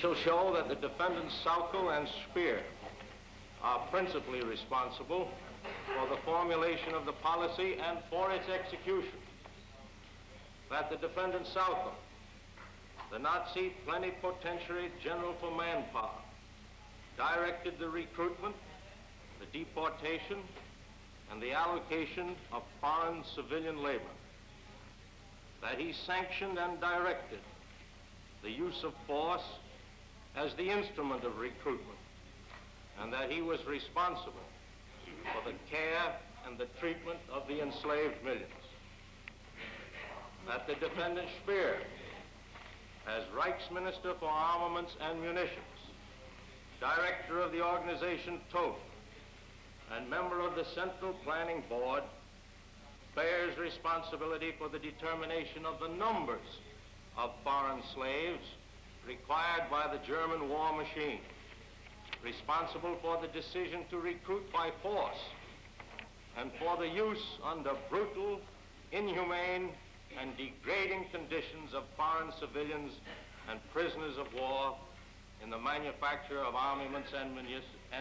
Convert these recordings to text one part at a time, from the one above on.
shall show that the defendants Sauckel and Speer are principally responsible for the formulation of the policy and for its execution. That the defendant Sauckel, the Nazi Plenipotentiary General for Manpower, directed the recruitment, the deportation, and the allocation of foreign civilian labor. That he sanctioned and directed the use of force as the instrument of recruitment, and that he was responsible for the care and the treatment of the enslaved millions. That the defendant Speer, as Reich's Minister for Armaments and Munitions, director of the organization Todt, and member of the Central Planning Board, bears responsibility for the determination of the numbers of foreign slaves required by the German war machine, responsible for the decision to recruit by force, and for the use under brutal, inhumane, and degrading conditions of foreign civilians and prisoners of war in the manufacture of armaments and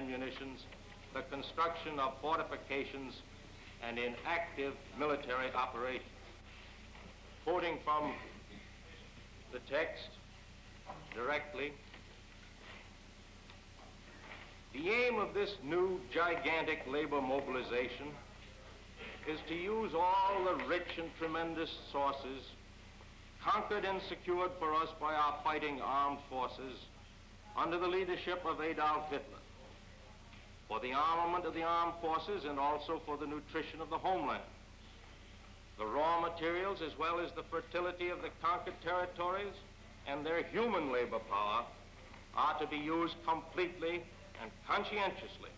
munitions, the construction of fortifications, and in active military operations. Quoting from the text directly, the aim of this new gigantic labor mobilization is to use all the rich and tremendous sources conquered and secured for us by our fighting armed forces under the leadership of Adolf Hitler, for the armament of the armed forces and also for the nutrition of the homeland. The raw materials as well as the fertility of the conquered territories and their human labor power are to be used completely and conscientiously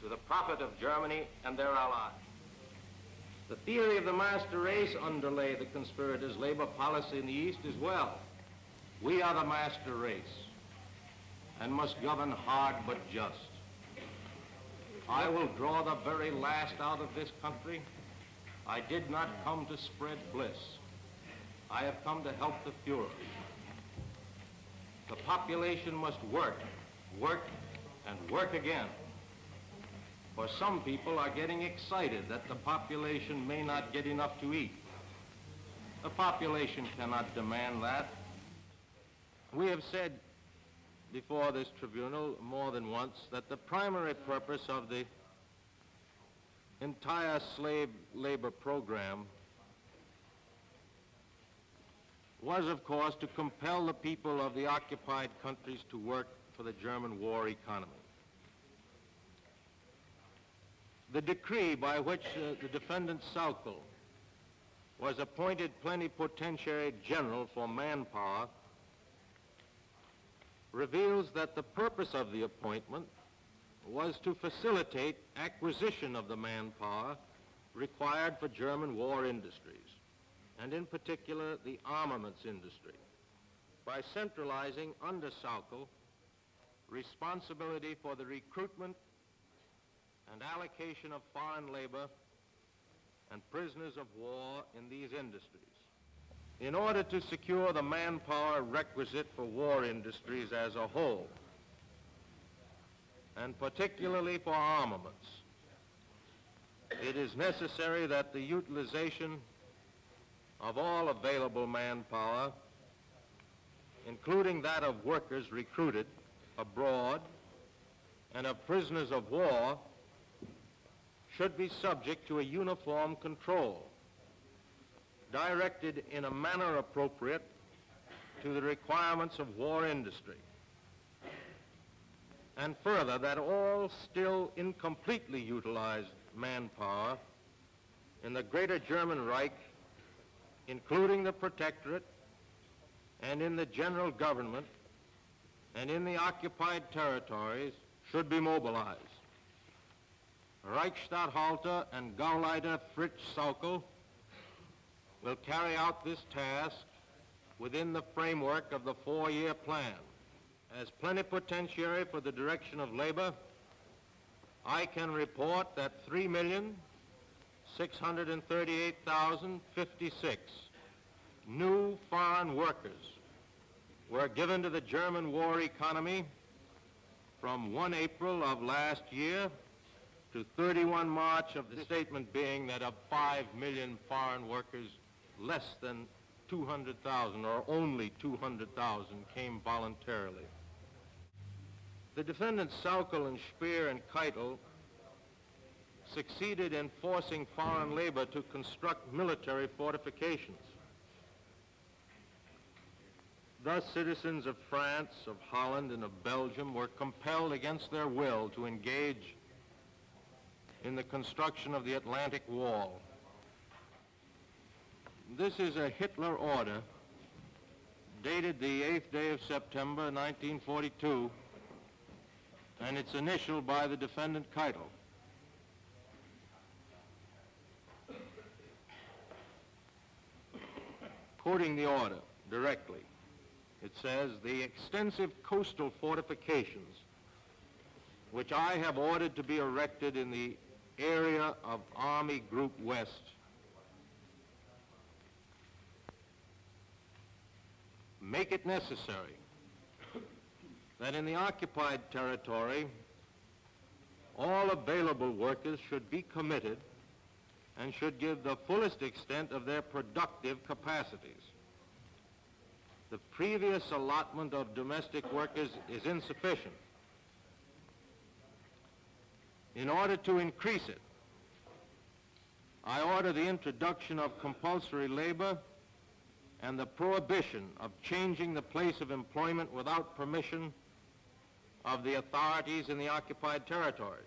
to the profit of Germany and their allies. The theory of the master race underlay the conspirators' labor policy in the East as well. We are the master race and must govern hard but just. I will draw the very last out of this country. I did not come to spread bliss. I have come to help the Fuhrer. The population must work, and work again. For some people are getting excited that the population may not get enough to eat. The population cannot demand that. We have said before this tribunal more than once that the primary purpose of the entire slave labor program was, of course, to compel the people of the occupied countries to work for the German war economy. The decree by which the defendant Sauckel was appointed Plenipotentiary General for Manpower reveals that the purpose of the appointment was to facilitate acquisition of the manpower required for German war industries, and in particular the armaments industry, by centralizing under Sauckel responsibility for the recruitment and allocation of foreign labor and prisoners of war in these industries. In order to secure the manpower requisite for war industries as a whole, and particularly for armaments, it is necessary that the utilization of all available manpower, including that of workers recruited abroad and of prisoners of war, should be subject to a uniform control, directed in a manner appropriate to the requirements of war industry. And further, that all still incompletely utilized manpower in the Greater German Reich, including the Protectorate, and in the general government, and in the occupied territories, should be mobilized. Reichsstatthalter and Gauleiter Fritz Sauckel will carry out this task within the framework of the 4-year plan. As plenipotentiary for the direction of labor, I can report that 3,638,056 new foreign workers were given to the German war economy from 1 April of last year to 31 March of the statement being that of 5 million foreign workers, less than 200,000 or only 200,000 came voluntarily. The defendants Sauckel and Speer and Keitel succeeded in forcing foreign labor to construct military fortifications. Thus, citizens of France, of Holland, and of Belgium were compelled against their will to engage in the construction of the Atlantic Wall. This is a Hitler order dated the 8th day of September, 1942, and it's initialed by the defendant Keitel. Quoting the order directly, it says, "The extensive coastal fortifications which I have ordered to be erected in the area of Army Group West make it necessary that in the occupied territory all available workers should be committed and should give the fullest extent of their productive capacities. The previous allotment of domestic workers is insufficient. In order to increase it, I order the introduction of compulsory labor and the prohibition of changing the place of employment without permission of the authorities in the occupied territories."